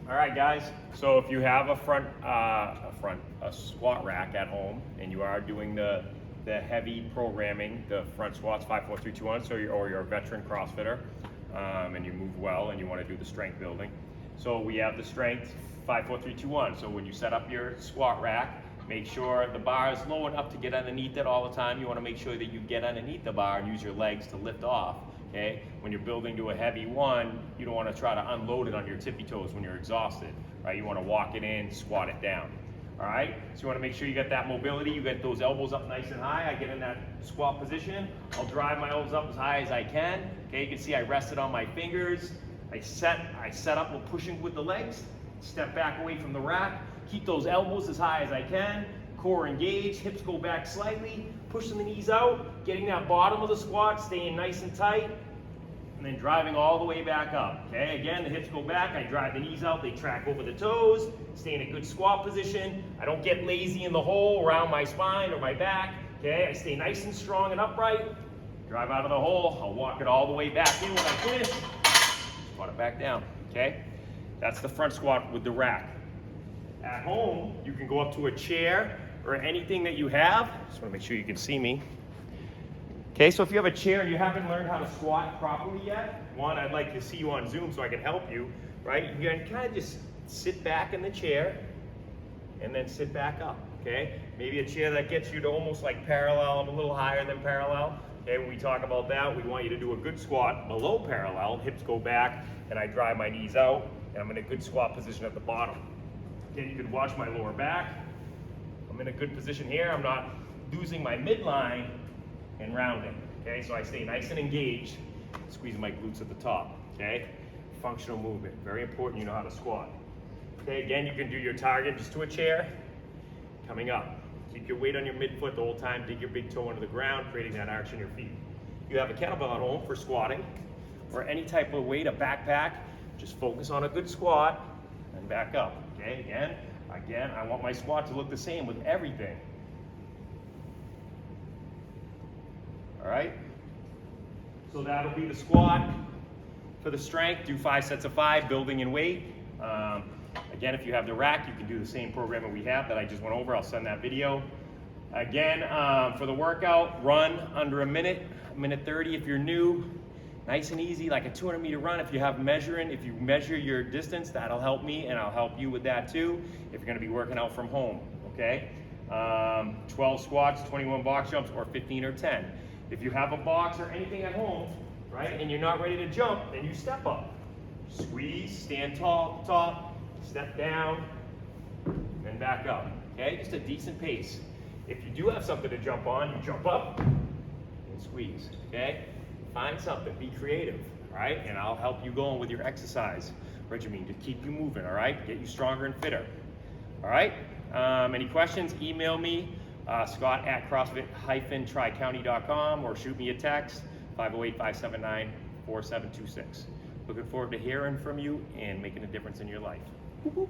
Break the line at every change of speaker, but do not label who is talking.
All right, guys. So if you have a squat rack at home, and you are doing the heavy programming, the front squats 5, 4, 3, 2, 1, or you're a veteran CrossFitter, and you move well, and you want to do the strength building. So we have the strength 5, 4, 3, 2, 1. So when you set up your squat rack, make sure the bar is low enough to get underneath it all the time. You want to make sure that you get underneath the bar and use your legs to lift off. Okay? When you're building to a heavy one, you don't want to try to unload it on your tippy toes when you're exhausted, right? You want to walk it in, squat it down. All right? So you want to make sure you get that mobility, you get those elbows up nice and high. I get in that squat position. I'll drive my elbows up as high as I can. Okay, you can see I rested on my fingers. I set up with pushing with the legs, step back away from the rack, keep those elbows as high as I can, core engaged, hips go back slightly, pushing the knees out, getting that bottom of the squat, staying nice and tight, and then driving all the way back up. Okay, again, the hips go back, I drive the knees out, they track over the toes, stay in a good squat position. I don't get lazy in the hole around my spine or my back. Okay, I stay nice and strong and upright, drive out of the hole, I'll walk it all the way back in when I finish, squat it back down. Okay, that's the front squat with the rack. At home, you can go up to a chair or anything that you have. Just want to make sure you can see me. Okay, so if you have a chair and you haven't learned how to squat properly yet, one, I'd like to see you on Zoom so I can help you, right? You can kind of just sit back in the chair and then sit back up, okay? Maybe a chair that gets you to almost like parallel, I'm a little higher than parallel. Okay, when we talk about that, we want you to do a good squat below parallel, hips go back, and I drive my knees out, and I'm in a good squat position at the bottom. Okay, you can watch my lower back. I'm in a good position here. I'm not losing my midline and rounding. Okay, so I stay nice and engaged, squeezing my glutes at the top. Okay, functional movement, very important. You know how to squat. Okay, again, you can do your target just to a chair, coming up. Keep your weight on your midfoot the whole time. Dig your big toe into the ground, creating that arch in your feet. You have a kettlebell at home for squatting, or any type of weight, a backpack. Just focus on a good squat and back up. Okay, again, I want my squat to look the same with everything. All right, so that'll be the squat. For the strength, do 5 sets of 5, building in weight. Again, if you have the rack, you can do the same program that we have that I just went over. I'll send that video. Again, for the workout, run under a minute 30 if you're new. Nice and easy, like a 200-meter run. If you measure your distance, that'll help me, and I'll help you with that too, if you're gonna be working out from home, okay? 12 squats, 21 box jumps, or 15 or 10. If you have a box or anything at home, right, and you're not ready to jump, then you step up. Squeeze, stand tall at the top, step down, then back up, okay? Just a decent pace. If you do have something to jump on, you jump up and squeeze, okay? Find something, be creative, all right? And I'll help you going with your exercise regimen to keep you moving, all right? Get you stronger and fitter, all right? Any questions, email me, scott@crossfit-tricounty.com, or shoot me a text, 508-579-4726. Looking forward to hearing from you and making a difference in your life. Woo-hoo.